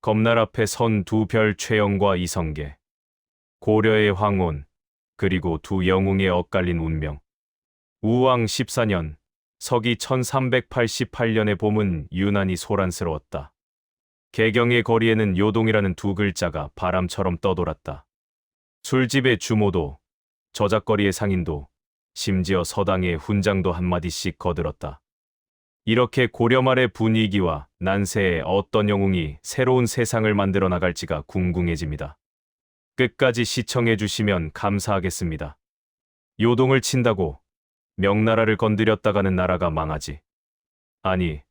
검날 앞에 선 두 별 최영과 이성계, 고려의 황혼, 그리고 두 영웅의 엇갈린 운명. 우왕 14년, 서기 1388년의 봄은 유난히 소란스러웠다. 개경의 거리에는 요동이라는 두 글자가 바람처럼 떠돌았다. 술집의 주모도, 저작거리의 상인도, 심지어 서당의 훈장도 한마디씩 거들었다. 이렇게 고려 말의 분위기와 난세에 어떤 영웅이 새로운 세상을 만들어 나갈지가 궁금해집니다. 끝까지 시청해 주시면 감사하겠습니다. 요동을 친다고 명나라를 건드렸다가는 나라가 망하지. 아니,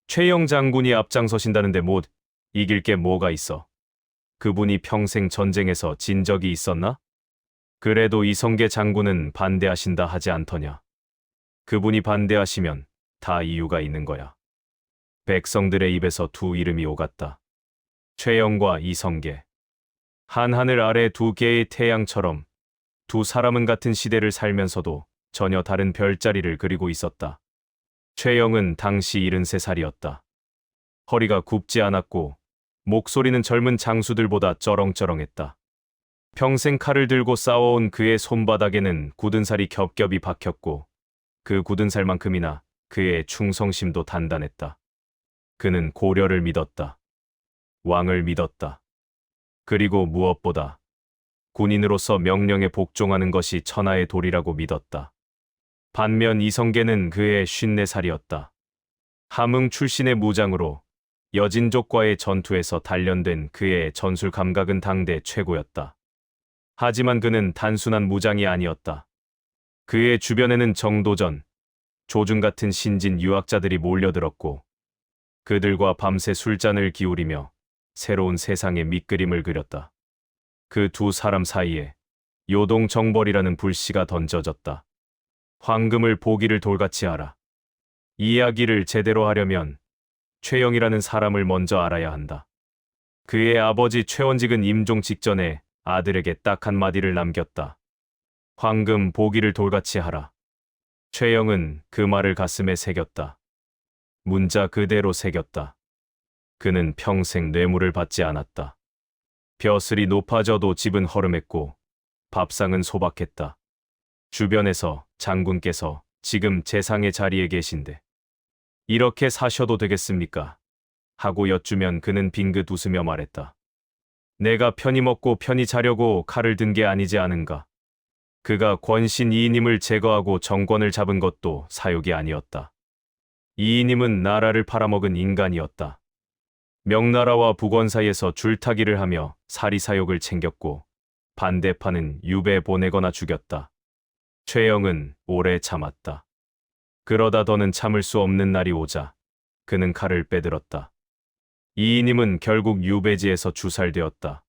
최영 장군이 앞장서신다는데 못 이길 게 뭐가 있어? 그분이 평생 전쟁에서 진 적이 있었나? 그래도 이성계 장군은 반대하신다 하지 않더냐? 그분이 반대하시면 다 이유가 있는 거야. 백성들의 입에서 두 이름이 오갔다. 최영과 이성계. 한하늘 아래 두 개의 태양처럼 두 사람은 같은 시대를 살면서도 전혀 다른 별자리를 그리고 있었다. 최영은 당시 73살이었다. 허리가 굽지 않았고 목소리는 젊은 장수들보다 쩌렁쩌렁했다. 평생 칼을 들고 싸워온 그의 손바닥에는 굳은 살이 겹겹이 박혔고 그 굳은 살만큼이나 그의 충성심도 단단했다. 그는 고려를 믿었다. 왕을 믿었다. 그리고 무엇보다 군인으로서 명령에 복종하는 것이 천하의 도리라고 믿었다. 반면 이성계는 그의 54살이었다. 함흥 출신의 무장으로 여진족과의 전투에서 단련된 그의 전술 감각은 당대 최고였다. 하지만 그는 단순한 무장이 아니었다. 그의 주변에는 정도전, 조준 같은 신진 유학자들이 몰려들었고 그들과 밤새 술잔을 기울이며 새로운 세상의 밑그림을 그렸다. 그 두 사람 사이에 요동정벌이라는 불씨가 던져졌다. 황금을 보기를 돌같이 알아. 이야기를 제대로 하려면 최영이라는 사람을 먼저 알아야 한다. 그의 아버지 최원직은 임종 직전에 아들에게 딱 한마디를 남겼다. 황금 보기를 돌같이 하라. 최영은 그 말을 가슴에 새겼다. 문자 그대로 새겼다. 그는 평생 뇌물을 받지 않았다. 벼슬이 높아져도 집은 허름했고 밥상은 소박했다. 주변에서 장군께서 지금 재상의 자리에 계신데 이렇게 사셔도 되겠습니까? 하고 여쭈면 그는 빙긋 웃으며 말했다. 내가 편히 먹고 편히 자려고 칼을 든 게 아니지 않은가? 그가 권신 이이님을 제거하고 정권을 잡은 것도 사욕이 아니었다. 이이님은 나라를 팔아먹은 인간이었다. 명나라와 북원 사이에서 줄타기를 하며 사리사욕을 챙겼고 반대파는 유배 보내거나 죽였다. 최영은 오래 참았다. 그러다 더는 참을 수 없는 날이 오자 그는 칼을 빼들었다. 이이님은 결국 유배지에서 주살되었다.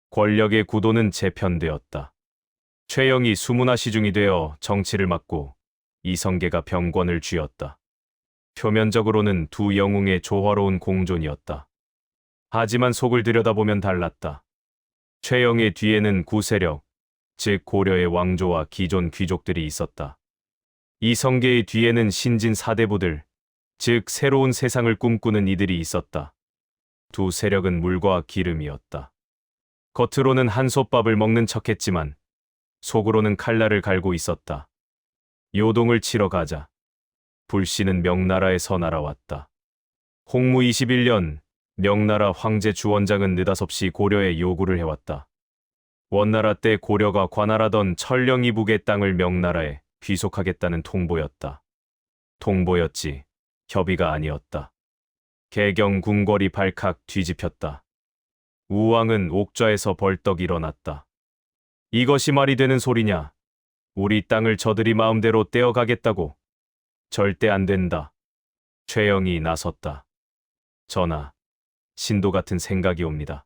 권력의 구도는 재편되었다. 최영이 수문화시중이 되어 정치를 맡고 이성계가 병권을 쥐었다. 표면적으로는 두 영웅의 조화로운 공존이었다. 하지만 속을 들여다보면 달랐다. 최영의 뒤에는 구세력, 즉 고려의 왕조와 기존 귀족들이 있었다. 이성계의 뒤에는 신진 사대부들, 즉 새로운 세상을 꿈꾸는 이들이 있었다. 두 세력은 물과 기름이었다. 겉으로는 한솥밥을 먹는 척했지만 속으로는 칼날을 갈고 있었다. 요동을 치러 가자. 불씨는 명나라에서 날아왔다. 홍무 21년 명나라 황제 주원장은 느닷없이 고려에 요구를 해왔다. 원나라 때 고려가 관할하던 천령 이북의 땅을 명나라에 귀속하겠다는 통보였다. 통보였지 협의가 아니었다. 개경 궁궐이 발칵 뒤집혔다. 우왕은 옥좌에서 벌떡 일어났다. 이것이 말이 되는 소리냐? 우리 땅을 저들이 마음대로 떼어가겠다고? 절대 안 된다. 최영이 나섰다. 전하, 신도 같은 생각이 옵니다.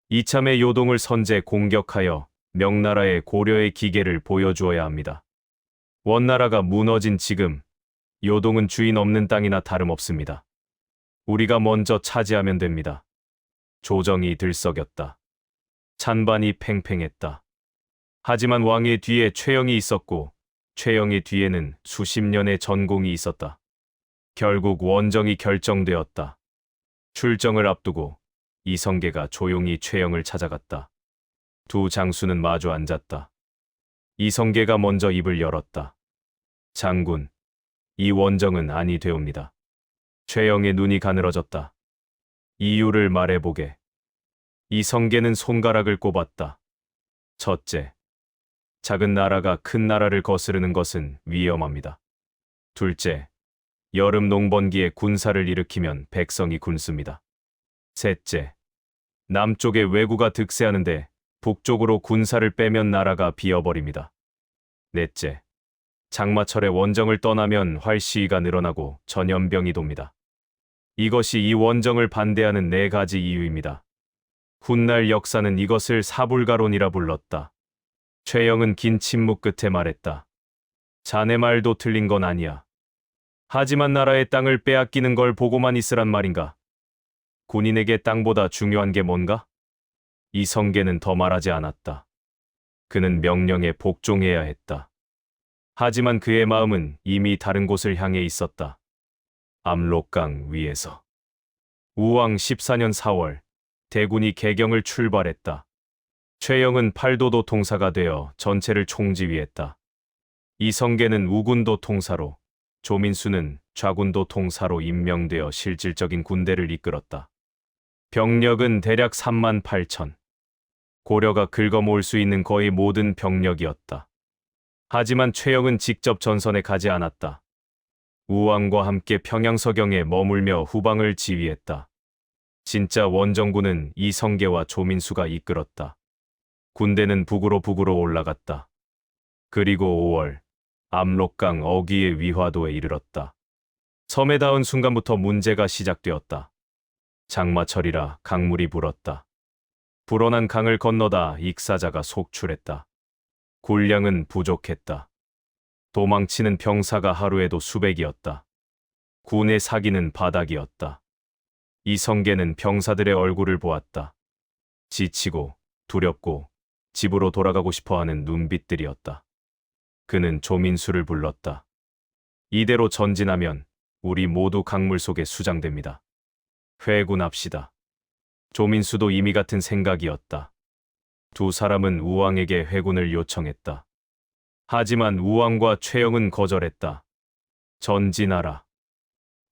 이참에 요동을 선제 공격하여 명나라의 고려의 기계를 보여주어야 합니다. 원나라가 무너진 지금 요동은 주인 없는 땅이나 다름없습니다. 우리가 먼저 차지하면 됩니다. 조정이 들썩였다. 찬반이 팽팽했다. 하지만 왕의 뒤에 최영이 있었고 최영의 뒤에는 수십 년의 전공이 있었다. 결국 원정이 결정되었다. 출정을 앞두고 이성계가 조용히 최영을 찾아갔다. 두 장수는 마주 앉았다. 이성계가 먼저 입을 열었다. 장군, 이 원정은 아니 되옵니다. 최영의 눈이 가늘어졌다. 이유를 말해보게. 이성계는 손가락을 꼽았다. 첫째, 작은 나라가 큰 나라를 거스르는 것은 위험합니다. 둘째, 여름 농번기에 군사를 일으키면 백성이 굶습니다. 셋째, 남쪽에 왜구가 득세하는데 북쪽으로 군사를 빼면 나라가 비어버립니다. 넷째, 장마철에 원정을 떠나면 활시위가 늘어나고 전염병이 돕니다. 이것이 이 원정을 반대하는 네 가지 이유입니다. 훗날 역사는 이것을 사불가론이라 불렀다. 최영은 긴 침묵 끝에 말했다. 자네 말도 틀린 건 아니야. 하지만 나라의 땅을 빼앗기는 걸 보고만 있으란 말인가? 군인에게 땅보다 중요한 게 뭔가? 이성계는 더 말하지 않았다. 그는 명령에 복종해야 했다. 하지만 그의 마음은 이미 다른 곳을 향해 있었다. 압록강 위에서. 우왕 14년 4월, 대군이 개경을 출발했다. 최영은 팔도도 통사가 되어 전체를 총지휘했다. 이성계는 우군도 통사로, 조민수는 좌군도 통사로 임명되어 실질적인 군대를 이끌었다. 병력은 대략 3만 8천. 고려가 긁어모을 수 있는 거의 모든 병력이었다. 하지만 최영은 직접 전선에 가지 않았다. 우왕과 함께 평양서경에 머물며 후방을 지휘했다. 진짜 원정군은 이성계와 조민수가 이끌었다. 군대는 북으로 올라갔다. 그리고 5월, 압록강 어귀의 위화도에 이르렀다. 섬에 닿은 순간부터 문제가 시작되었다. 장마철이라 강물이 불었다. 불어난 강을 건너다 익사자가 속출했다. 군량은 부족했다. 도망치는 병사가 하루에도 수백이었다. 군의 사기는 바닥이었다. 이성계는 병사들의 얼굴을 보았다. 지치고 두렵고 집으로 돌아가고 싶어하는 눈빛들이었다. 그는 조민수를 불렀다. 이대로 전진하면 우리 모두 강물 속에 수장됩니다. 회군합시다. 조민수도 이미 같은 생각이었다. 두 사람은 우왕에게 회군을 요청했다. 하지만 우왕과 최영은 거절했다. 전진하라.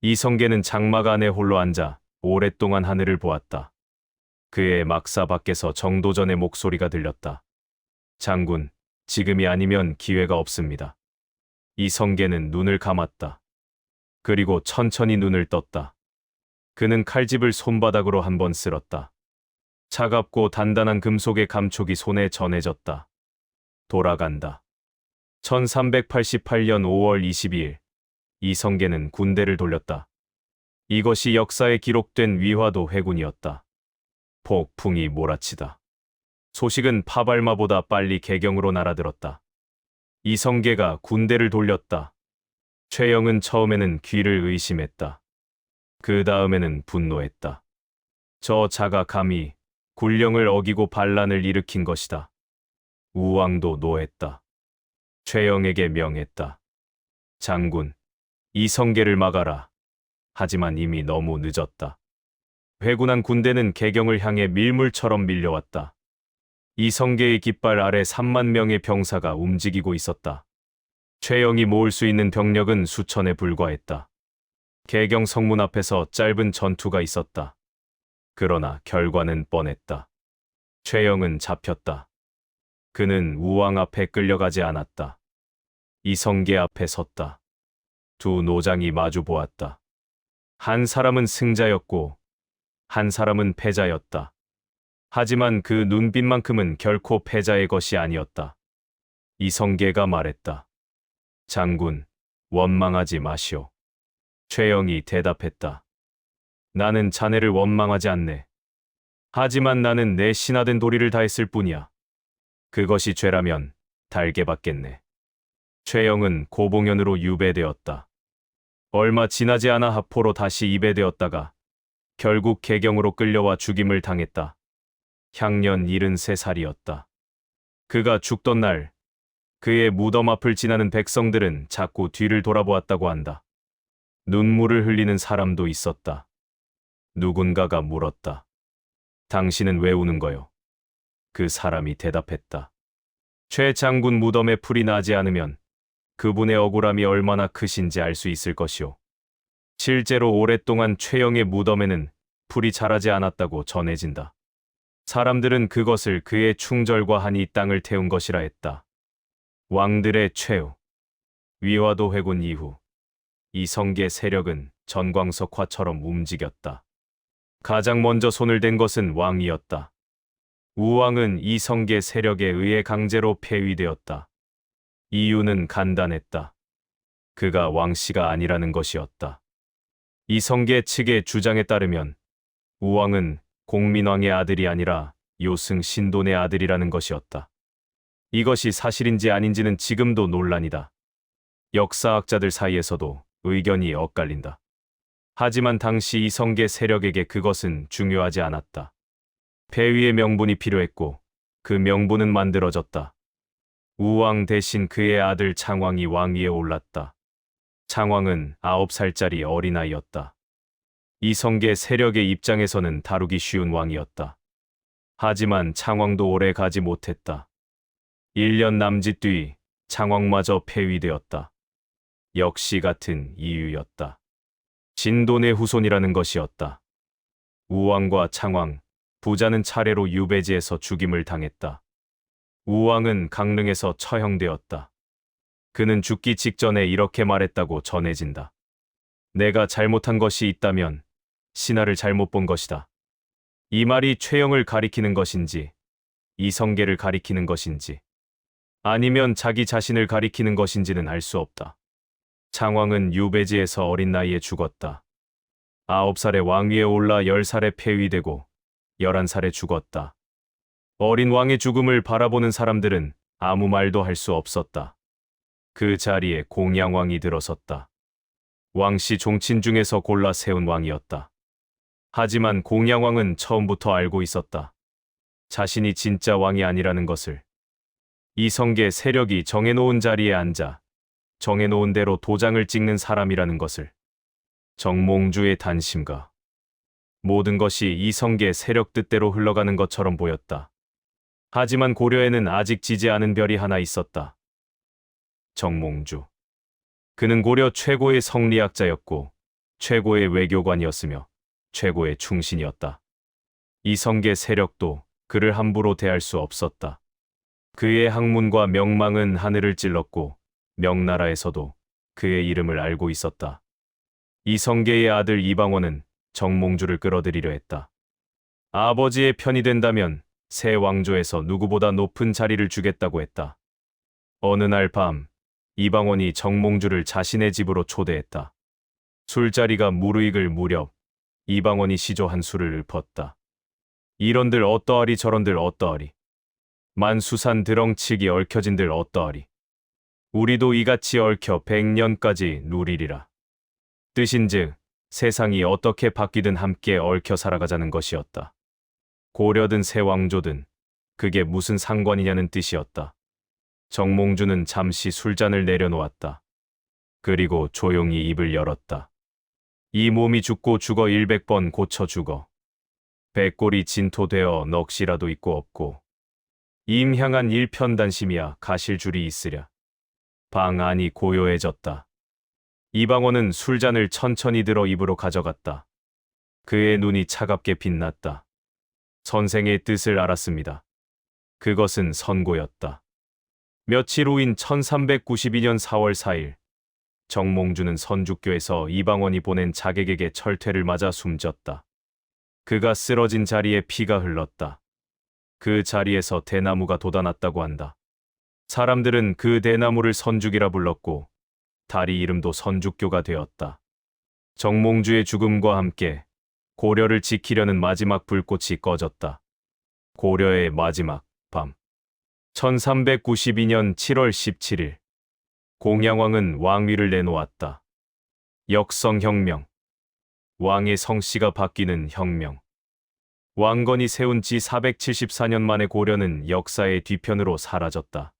이성계는 장막 안에 홀로 앉아 오랫동안 하늘을 보았다. 그의 막사 밖에서 정도전의 목소리가 들렸다. 장군, 지금이 아니면 기회가 없습니다. 이성계는 눈을 감았다. 그리고 천천히 눈을 떴다. 그는 칼집을 손바닥으로 한번 쓸었다. 차갑고 단단한 금속의 감촉이 손에 전해졌다. 돌아간다. 1388년 5월 22일, 이성계는 군대를 돌렸다. 이것이 역사에 기록된 위화도 회군이었다. 폭풍이 몰아치다. 소식은 파발마보다 빨리 개경으로 날아들었다. 이성계가 군대를 돌렸다. 최영은 처음에는 귀를 의심했다. 그 다음에는 분노했다. 저 자가 감히 군령을 어기고 반란을 일으킨 것이다. 우왕도 노했다. 최영에게 명했다. 장군, 이성계를 막아라. 하지만 이미 너무 늦었다. 회군한 군대는 개경을 향해 밀물처럼 밀려왔다. 이성계의 깃발 아래 3만 명의 병사가 움직이고 있었다. 최영이 모을 수 있는 병력은 수천에 불과했다. 개경 성문 앞에서 짧은 전투가 있었다. 그러나 결과는 뻔했다. 최영은 잡혔다. 그는 우왕 앞에 끌려가지 않았다. 이성계 앞에 섰다. 두 노장이 마주 보았다. 한 사람은 승자였고 한 사람은 패자였다. 하지만 그 눈빛만큼은 결코 패자의 것이 아니었다. 이성계가 말했다. 장군, 원망하지 마시오. 최영이 대답했다. 나는 자네를 원망하지 않네. 하지만 나는 내 신하된 도리를 다했을 뿐이야. 그것이 죄라면 달게 받겠네. 최영은 고봉현으로 유배되었다. 얼마 지나지 않아 하포로 다시 입에되었다가 결국 개경으로 끌려와 죽임을 당했다. 향년 73살이었다. 그가 죽던 날 그의 무덤 앞을 지나는 백성들은 자꾸 뒤를 돌아보았다고 한다. 눈물을 흘리는 사람도 있었다. 누군가가 물었다. 당신은 왜 우는 거요? 그 사람이 대답했다. 최 장군 무덤에 불이 나지 않으면 그분의 억울함이 얼마나 크신지 알 수 있을 것이오. 실제로 오랫동안 최영의 무덤에는 불이 자라지 않았다고 전해진다. 사람들은 그것을 그의 충절과 한이 땅을 태운 것이라 했다. 왕들의 최후, 위화도 회군 이후 이성계 세력은 전광석화처럼 움직였다. 가장 먼저 손을 댄 것은 왕이었다. 우왕은 이성계 세력에 의해 강제로 폐위되었다. 이유는 간단했다. 그가 왕씨가 아니라는 것이었다. 이성계 측의 주장에 따르면 우왕은 공민왕의 아들이 아니라 요승 신돈의 아들이라는 것이었다. 이것이 사실인지 아닌지는 지금도 논란이다. 역사학자들 사이에서도 의견이 엇갈린다. 하지만 당시 이성계 세력에게 그것은 중요하지 않았다. 폐위의 명분이 필요했고 그 명분은 만들어졌다. 우왕 대신 그의 아들 창왕이 왕위에 올랐다. 창왕은 9살짜리 어린아이였다. 이성계 세력의 입장에서는 다루기 쉬운 왕이었다. 하지만 창왕도 오래 가지 못했다. 1년 남짓 뒤 창왕마저 폐위되었다. 역시 같은 이유였다. 신돈의 후손이라는 것이었다. 우왕과 창왕, 부자는 차례로 유배지에서 죽임을 당했다. 우왕은 강릉에서 처형되었다. 그는 죽기 직전에 이렇게 말했다고 전해진다. 내가 잘못한 것이 있다면 신하를 잘못 본 것이다. 이 말이 최영을 가리키는 것인지, 이성계를 가리키는 것인지, 아니면 자기 자신을 가리키는 것인지는 알 수 없다. 창왕은 유배지에서 어린 나이에 죽었다. 9살에 왕위에 올라 10살에 폐위되고 11살에 죽었다. 어린 왕의 죽음을 바라보는 사람들은 아무 말도 할 수 없었다. 그 자리에 공양왕이 들어섰다. 왕씨 종친 중에서 골라 세운 왕이었다. 하지만 공양왕은 처음부터 알고 있었다. 자신이 진짜 왕이 아니라는 것을. 이성계 세력이 정해놓은 자리에 앉아 정해놓은 대로 도장을 찍는 사람이라는 것을. 정몽주의 단심과 모든 것이 이성계 세력 뜻대로 흘러가는 것처럼 보였다. 하지만 고려에는 아직 지지 않은 별이 하나 있었다. 정몽주. 그는 고려 최고의 성리학자였고 최고의 외교관이었으며 최고의 충신이었다. 이성계 세력도 그를 함부로 대할 수 없었다. 그의 학문과 명망은 하늘을 찔렀고 명나라에서도 그의 이름을 알고 있었다. 이성계의 아들 이방원은 정몽주를 끌어들이려 했다. 아버지의 편이 된다면 새 왕조에서 누구보다 높은 자리를 주겠다고 했다. 어느 날 밤 이방원이 정몽주를 자신의 집으로 초대했다. 술자리가 무르익을 무렵 이방원이 시조한 술을 읊었다. 이런들 어떠하리 저런들 어떠하리. 만수산 드렁치기 얽혀진들 어떠하리. 우리도 이같이 얽혀 100년까지 누리리라. 뜻인즉 세상이 어떻게 바뀌든 함께 얽혀 살아가자는 것이었다. 고려든 새 왕조든 그게 무슨 상관이냐는 뜻이었다. 정몽주는 잠시 술잔을 내려놓았다. 그리고 조용히 입을 열었다. 이 몸이 죽고 죽어 100번 고쳐 죽어. 백골이 진토되어 넋이라도 있고 없고. 임향한 일편단심이야 가실 줄이 있으랴. 방 안이 고요해졌다. 이방원은 술잔을 천천히 들어 입으로 가져갔다. 그의 눈이 차갑게 빛났다. 선생의 뜻을 알았습니다. 그것은 선고였다. 며칠 후인 1392년 4월 4일, 정몽주는 선주교에서 이방원이 보낸 자객에게 철퇴를 맞아 숨졌다. 그가 쓰러진 자리에 피가 흘렀다. 그 자리에서 대나무가 돋아났다고 한다. 사람들은 그 대나무를 선죽이라 불렀고 다리 이름도 선죽교가 되었다. 정몽주의 죽음과 함께 고려를 지키려는 마지막 불꽃이 꺼졌다. 고려의 마지막 밤. 1392년 7월 17일. 공양왕은 왕위를 내놓았다. 역성혁명. 왕의 성씨가 바뀌는 혁명. 왕건이 세운 지 474년 만에 고려는 역사의 뒤편으로 사라졌다.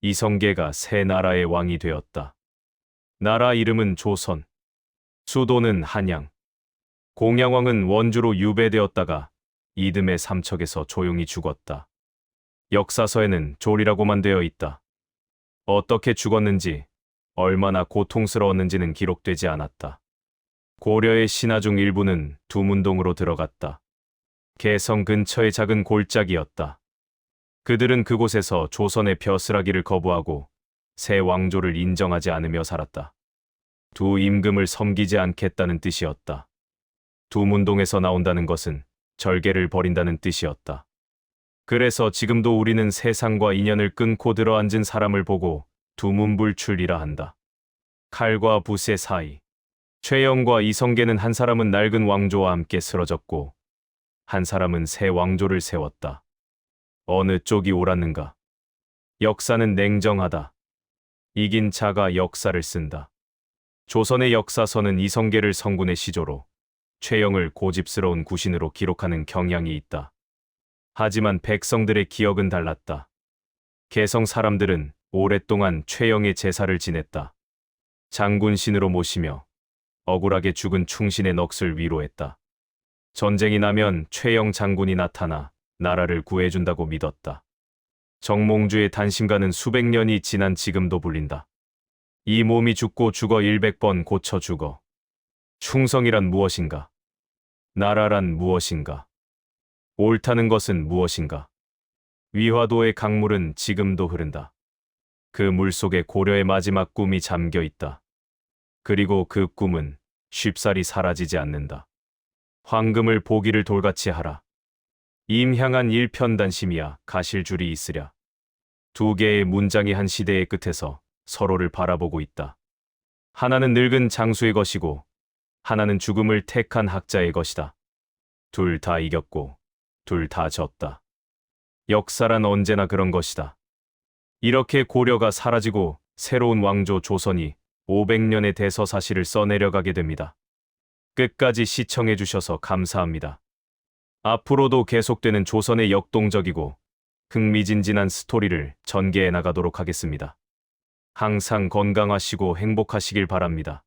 이성계가 새 나라의 왕이 되었다. 나라 이름은 조선. 수도는 한양. 공양왕은 원주로 유배되었다가 이듬해 삼척에서 조용히 죽었다. 역사서에는 졸이라고만 되어 있다. 어떻게 죽었는지, 얼마나 고통스러웠는지는 기록되지 않았다. 고려의 신하 중 일부는 두문동으로 들어갔다. 개성 근처의 작은 골짜기였다. 그들은 그곳에서 조선의 벼슬하기를 거부하고 새 왕조를 인정하지 않으며 살았다. 두 임금을 섬기지 않겠다는 뜻이었다. 두문동에서 나온다는 것은 절개를 버린다는 뜻이었다. 그래서 지금도 우리는 세상과 인연을 끊고 들어앉은 사람을 보고 두문불출이라 한다. 칼과 붓의 사이. 최영과 이성계는 한 사람은 낡은 왕조와 함께 쓰러졌고 한 사람은 새 왕조를 세웠다. 어느 쪽이 옳았는가? 역사는 냉정하다. 이긴 자가 역사를 쓴다. 조선의 역사서는 이성계를 성군의 시조로, 최영을 고집스러운 구신으로 기록하는 경향이 있다. 하지만 백성들의 기억은 달랐다. 개성 사람들은 오랫동안 최영의 제사를 지냈다. 장군신으로 모시며 억울하게 죽은 충신의 넋을 위로했다. 전쟁이 나면 최영 장군이 나타나 나라를 구해준다고 믿었다. 정몽주의 단심가는 수백 년이 지난 지금도 불린다. 이 몸이 죽고 죽어 100번 고쳐 죽어. 충성이란 무엇인가? 나라란 무엇인가? 옳다는 것은 무엇인가? 위화도의 강물은 지금도 흐른다. 그 물 속에 고려의 마지막 꿈이 잠겨 있다. 그리고 그 꿈은 쉽사리 사라지지 않는다. 황금을 보기를 돌같이 하라. 임향한 일편단심이야 가실줄이 있으랴. 두 개의 문장이 한 시대의 끝에서 서로를 바라보고 있다. 하나는 늙은 장수의 것이고 하나는 죽음을 택한 학자의 것이다. 둘 다 이겼고 둘 다 졌다. 역사란 언제나 그런 것이다. 이렇게 고려가 사라지고 새로운 왕조 조선이 500년의 대서사시를 써내려가게 됩니다. 끝까지 시청해 주셔서 감사합니다. 앞으로도 계속되는 조선의 역동적이고 흥미진진한 스토리를 전개해 나가도록 하겠습니다. 항상 건강하시고 행복하시길 바랍니다.